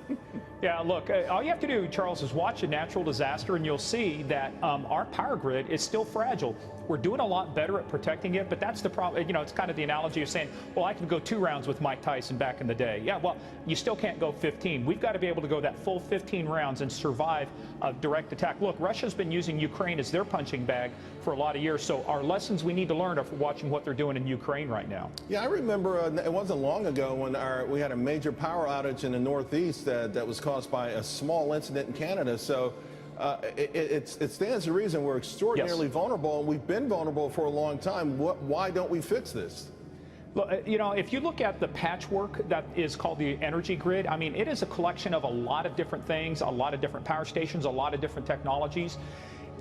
Yeah, look, all you have to do, Charles, is watch a natural disaster and you'll see that our power grid is still fragile. We're doing a lot better at protecting it, but that's the problem. You know, it's kind of the analogy of saying, well, I can go 2 rounds with Mike Tyson back in the day. Yeah, well, you still can't go 15. We've got to be able to go that full 15 rounds and survive a direct attack. Look, Russia's been using Ukraine as their punching bag for a lot of years, so our lessons we need to learn are from watching what they're doing in Ukraine right now. Yeah, I remember it wasn't long ago when we had a major power outage in the Northeast that was caused by a small incident in Canada. So it stands to reason we're extraordinarily vulnerable, and we've been vulnerable for a long time. Why don't we fix this? Look, you know, if you look at the patchwork that is called the energy grid, I mean, it is a collection of a lot of different things, a lot of different power stations, a lot of different technologies.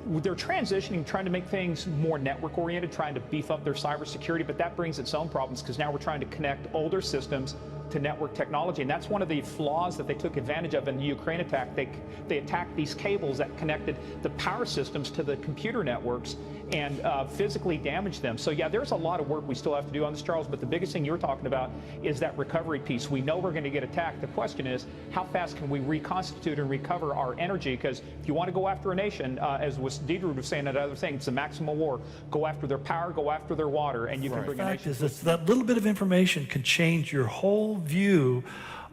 They're transitioning, trying to make things more network oriented, trying to beef up their cybersecurity, but that brings its own problems because now we're trying to connect older systems to network technology, and that's one of the flaws that they took advantage of in the Ukraine attack. They attacked these cables that connected the power systems to the computer networks and physically damaged them. So yeah, there's a lot of work we still have to do on this, Charles, but the biggest thing you're talking about is that recovery piece. We know we're going to get attacked. The question is, how fast can we reconstitute and recover our energy? Because if you want to go after a nation, as Deidre was saying, that other thing, it's a maximum war. Go after their power, go after their water, and you can bring a nation. The fact is that little bit of information can change your whole view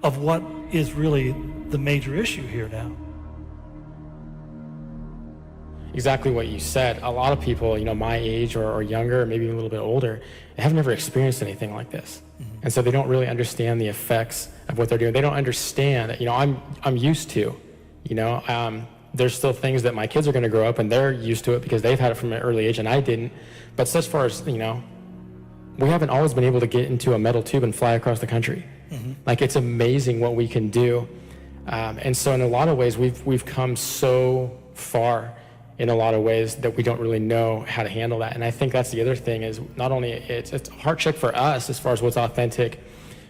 of what is really the major issue here now. Exactly what you said. A lot of people, you know, my age or younger, or maybe a little bit older, they have never experienced anything like this. And so they don't really understand the effects of what they're doing. They don't understand that, you know, I'm used to, you know, there's still things that my kids are going to grow up and they're used to it because they've had it from an early age and I didn't. But as far as, you know, we haven't always been able to get into a metal tube and fly across the country. Like, it's amazing what we can do. And so in a lot of ways, we've come so far in a lot of ways that we don't really know how to handle that. And I think that's the other thing is not only it's a hard check for us as far as what's authentic,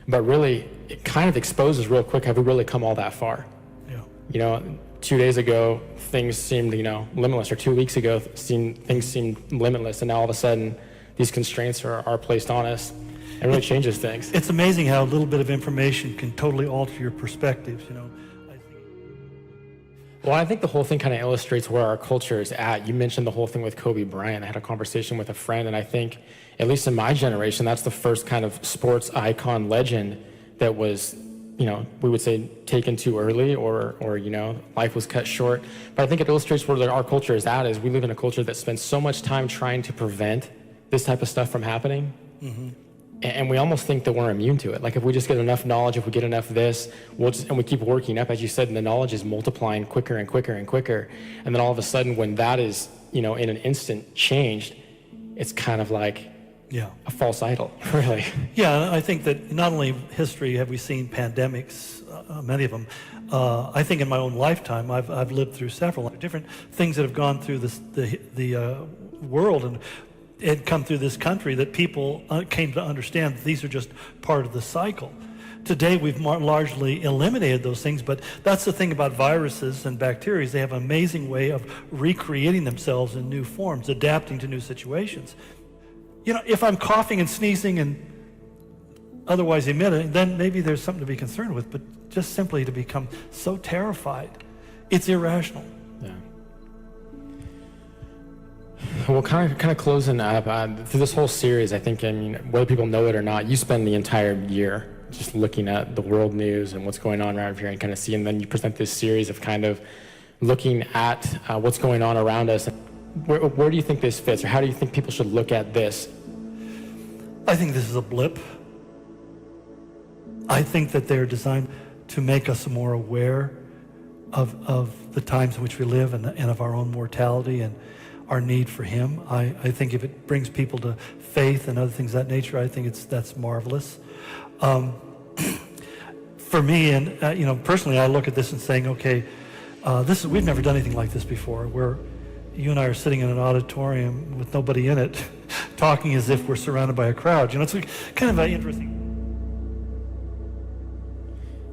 but really it kind of exposes real quick have we really come all that far. Yeah. You know, 2 days ago, things seemed, you know, limitless, or 2 weeks ago, things seemed limitless, and now all of a sudden, these constraints are placed on us. It really changes things. It's amazing how a little bit of information can totally alter your perspectives, you know. Well, I think the whole thing kind of illustrates where our culture is at. You mentioned the whole thing with Kobe Bryant. I had a conversation with a friend, and I think, at least in my generation, that's the first kind of sports icon legend that was, we would say taken too early or life was cut short. But I think it illustrates where our culture is at, is we live in a culture that spends so much time trying to prevent this type of stuff from happening. Mm-hmm. And we almost think that we're immune to it. Like if we just get enough knowledge, if we get enough this, and we keep working up, as you said, and the knowledge is multiplying quicker and quicker and quicker. And then all of a sudden when that is, in an instant changed, it's kind of like a false idol, really. Yeah, I think that not only history have we seen pandemics, many of them. I think in my own lifetime, I've lived through several different things that have gone through the world and come through this country that people came to understand that these are just part of the cycle. Today, we've largely eliminated those things, but that's the thing about viruses and bacteria. They have an amazing way of recreating themselves in new forms, adapting to new situations. If I'm coughing and sneezing and otherwise emitting, then maybe there's something to be concerned with, but just simply to become so terrified, it's irrational. Yeah. Well, kind of closing up, through this whole series, I think, whether people know it or not, you spend the entire year just looking at the world news and what's going on around here and kind of seeing, then you present this series of kind of looking at what's going on around us. Where do you think this fits, or how do you think people should look at this? I think this is a blip. I think that they're designed to make us more aware of the times in which we live and of our own mortality and our need for Him. I think if it brings people to faith and other things of that nature, I think that's marvelous. For me, and personally, I look at this and saying, okay, we've never done anything like this before, where you and I are sitting in an auditorium with nobody in it, talking as if we're surrounded by a crowd. It's kind of interesting.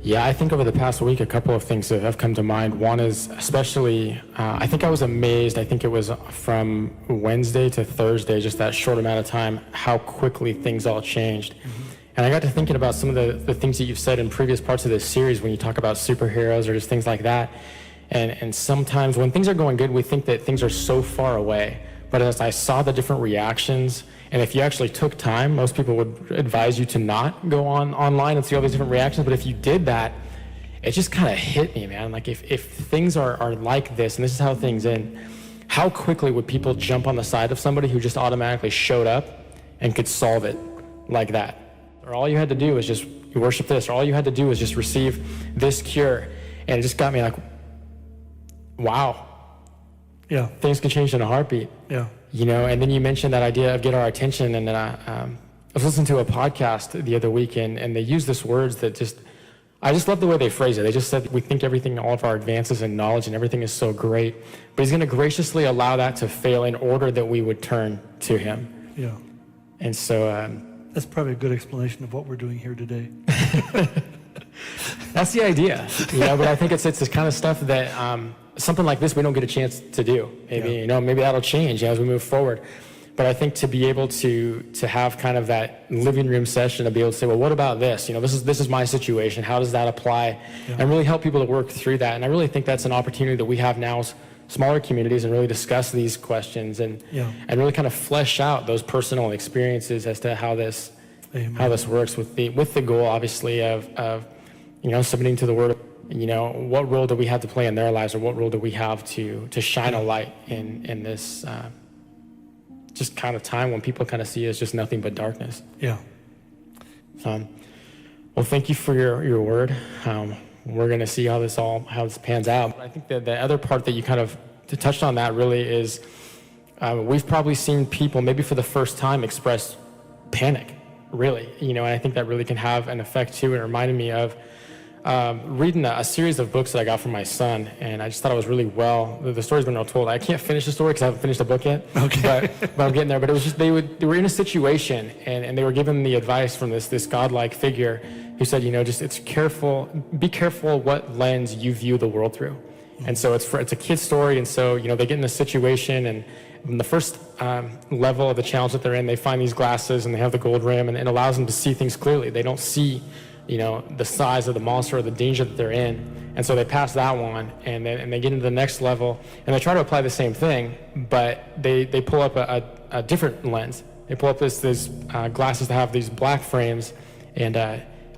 Yeah, I think over the past week, a couple of things that have come to mind. One is especially, I think I was amazed, I think it was from Wednesday to Thursday, just that short amount of time, how quickly things all changed. Mm-hmm. And I got to thinking about some of the things that you've said in previous parts of this series when you talk about superheroes or just things like that. And sometimes when things are going good, we think that things are so far away. But as I saw the different reactions, and if you actually took time, most people would advise you to not go online and see all these different reactions. But if you did that, it just kind of hit me, man. Like if things are like this, and this is how things end, how quickly would people jump on the side of somebody who just automatically showed up and could solve it like that? Or all you had to do was just worship this, or all you had to do was just receive this cure. And it just got me like, wow. Yeah. Things can change in a heartbeat. Yeah. And then you mentioned that idea of get our attention, and then I was listening to a podcast the other weekend, and they used this words that I just love the way they phrase it. They just said, we think everything, all of our advances in knowledge and everything is so great, but He's going to graciously allow that to fail in order that we would turn to Him. Yeah. And so... that's probably a good explanation of what we're doing here today. That's the idea, but I think it's this kind of stuff that something like this we don't get a chance to do. Maybe, maybe that'll change as we move forward. But I think to be able to have kind of that living room session, to be able to say, well, what about this? This is my situation. How does that apply? Yeah. And really help people to work through that. And I really think that's an opportunity that we have now as smaller communities, and really discuss these questions and really kind of flesh out those personal experiences as to how this works with the goal, obviously, of submitting to the Word. What role do we have to play in their lives, or what role do we have to shine a light in this just kind of time when people kind of see it as just nothing but darkness. Yeah. Well, thank you for your word. We're going to see how this pans out. But I think that the other part that you kind of touched on that really is we've probably seen people maybe for the first time express panic, really. And I think that really can have an effect too. It reminded me of reading a series of books that I got from my son, and I just thought it was really the story's been well told. I can't finish the story because I haven't finished the book yet. Okay. But I'm getting there. But it was just they were in a situation, and they were given the advice from this godlike figure who said, be careful what lens you view the world through. And so it's a kid's story, and so they get in a situation, and in the first level of the challenge that they're in, they find these glasses and they have the gold rim, and it allows them to see things clearly. They don't see the size of the monster or the danger that they're in. And so they pass that one, and they get into the next level, and they try to apply the same thing, but they pull up a different lens. They pull up this glasses that have these black frames, and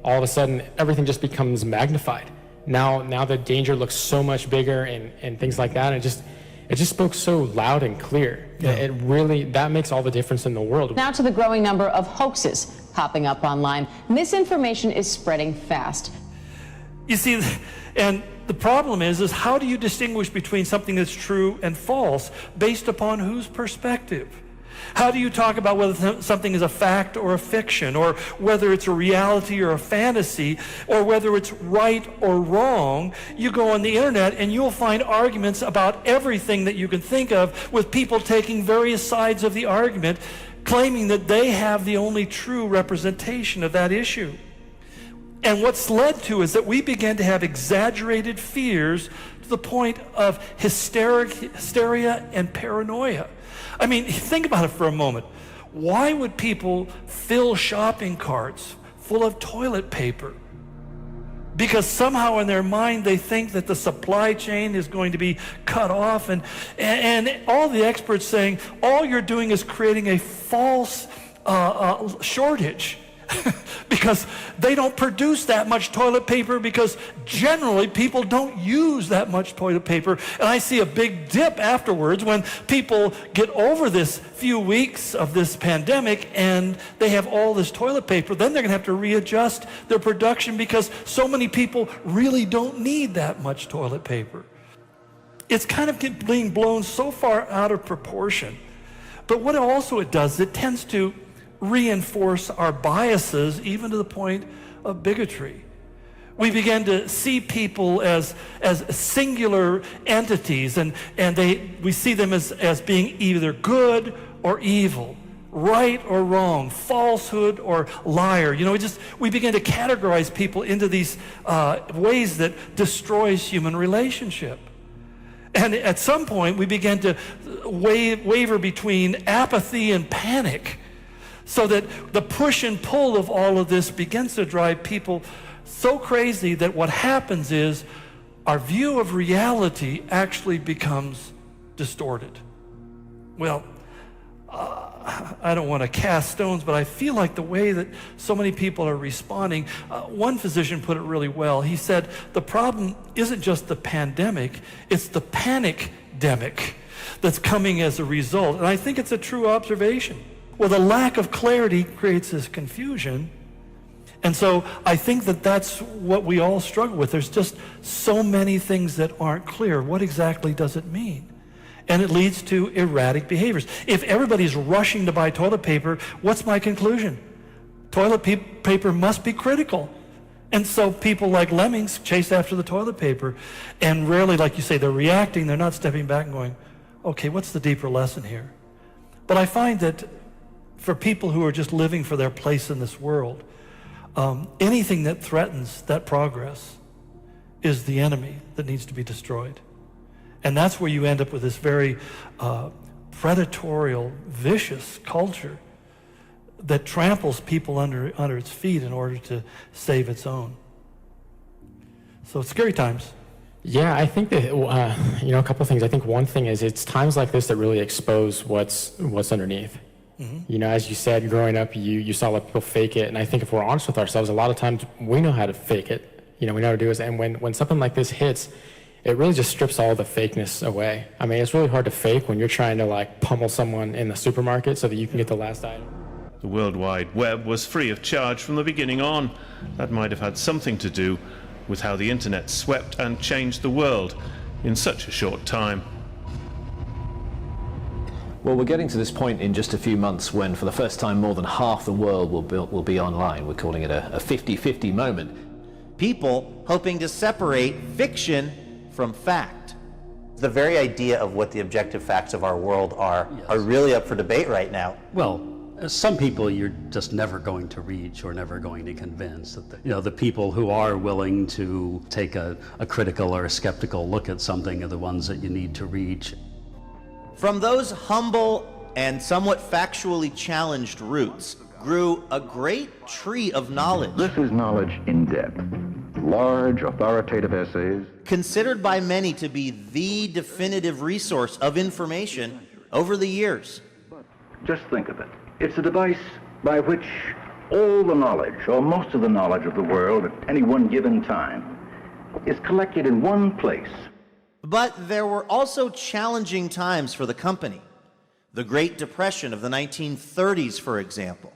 all of a sudden everything just becomes magnified. Now the danger looks so much bigger and things like that. And it just spoke so loud and clear. Yeah. That makes all the difference in the world. Now to the growing number of hoaxes popping up online. Misinformation is spreading fast. You see, and the problem is how do you distinguish between something that's true and false based upon whose perspective? How do you talk about whether something is a fact or a fiction, or whether it's a reality or a fantasy, or whether it's right or wrong? You go on the internet and you'll find arguments about everything that you can think of, with people taking various sides of the argument, claiming that they have the only true representation of that issue. And what's led to is that we began to have exaggerated fears to the point of hysteria and paranoia. I mean, think about it for a moment. Why would people fill shopping carts full of toilet paper? Because somehow in their mind they think that the supply chain is going to be cut off, and all the experts saying all you're doing is creating a false shortage. Because they don't produce that much toilet paper, because generally people don't use that much toilet paper. And I see a big dip afterwards when people get over this few weeks of this pandemic and they have all this toilet paper. Then they're going to have to readjust their production because so many people really don't need that much toilet paper. It's kind of being blown so far out of proportion. But what also it does, it tends to reinforce our biases, even to the point of bigotry. We begin to see people as singular entities, and we see them as being either good or evil, right or wrong, falsehood or liar. You know, we begin to categorize people into these ways that destroys human relationship. And at some point, we begin to waver between apathy and panic, so that the push and pull of all of this begins to drive people so crazy that what happens is our view of reality actually becomes distorted. Well, I don't want to cast stones, but I feel like the way that so many people are responding, one physician put it really well. He said, the problem isn't just the pandemic, it's the panic-demic that's coming as a result. And I think it's a true observation. Well, the lack of clarity creates this confusion. And so I think that that's what we all struggle with. There's just so many things that aren't clear. What exactly does it mean? And it leads to erratic behaviors. If everybody's rushing to buy toilet paper, what's my conclusion? Toilet paper must be critical. And so people like lemmings chase after the toilet paper. And rarely, like you say, they're reacting. They're not stepping back and going, okay, what's the deeper lesson here? But I find that for people who are just living for their place in this world, anything that threatens that progress is the enemy that needs to be destroyed. And that's where you end up with this very predatorial, vicious culture that tramples people under its feet in order to save its own. So it's scary times. Yeah, I think that, a couple of things. I think one thing is it's times like this that really expose what's underneath. Mm-hmm. You know, as you said, growing up, you saw a lot of people fake it. And I think if we're honest with ourselves, a lot of times we know how to fake it. You know, we know how to do it. And when something like this hits, it really just strips all the fakeness away. I mean, it's really hard to fake when you're trying to like pummel someone in the supermarket so that you can get the last item. The World Wide Web was free of charge from the beginning on. That might have had something to do with how the internet swept and changed the world in such a short time. Well, we're getting to this point in just a few months when, for the first time, more than half the world will be online. We're calling it a 50-50 moment. People hoping to separate fiction from fact. The very idea of what the objective facts of our world are really up for debate right now. Well, some people you're just never going to reach or never going to convince. That the people who are willing to take a critical or a skeptical look at something are the ones that you need to reach. From those humble and somewhat factually challenged roots grew a great tree of knowledge. This is knowledge in depth. Large, authoritative essays. Considered by many to be the definitive resource of information over the years. Just think of it. It's a device by which All the knowledge, or most of the knowledge of the world at any one given time, is collected in one place. But there were also challenging times for the company. The Great Depression of the 1930s, for example.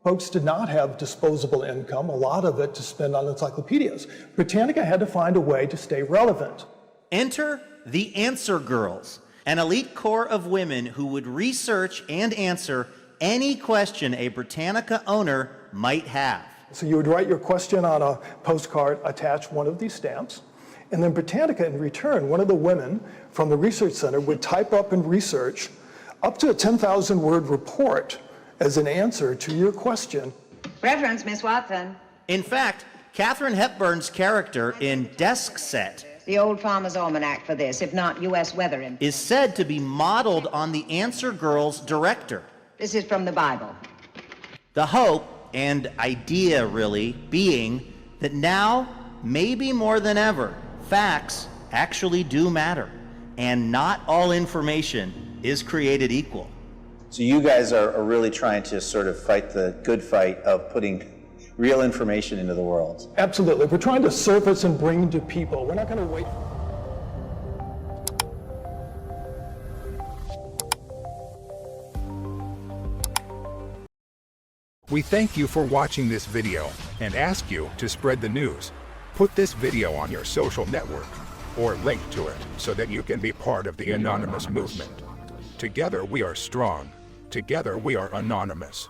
Folks did not have disposable income, a lot of it to spend on encyclopedias. Britannica had to find a way to stay relevant. Enter the Answer Girls, an elite corps of women who would research and answer any question a Britannica owner might have. So you would write your question on a postcard, attach one of these stamps, and then Britannica, in return, one of the women from the research center would type up and research up to a 10,000-word report as an answer to your question. Reference, Miss Watson. In fact, Katharine Hepburn's character in Desk Set, The Old Farmer's Almanac for this, if not U.S. weathering, is said to be modeled on the Answer Girls director. This is from the Bible. The hope and idea, really, being that now, maybe more than ever, facts actually do matter, and not all information is created equal. So you guys are really trying to sort of fight the good fight of putting real information into the world. Absolutely. We're trying to surface and bring to people. We're not going to wait. We thank you for watching this video and ask you to spread the news. Put this video on your social network or link to it so that you can be part of the anonymous movement. Together we are strong. Together we are anonymous.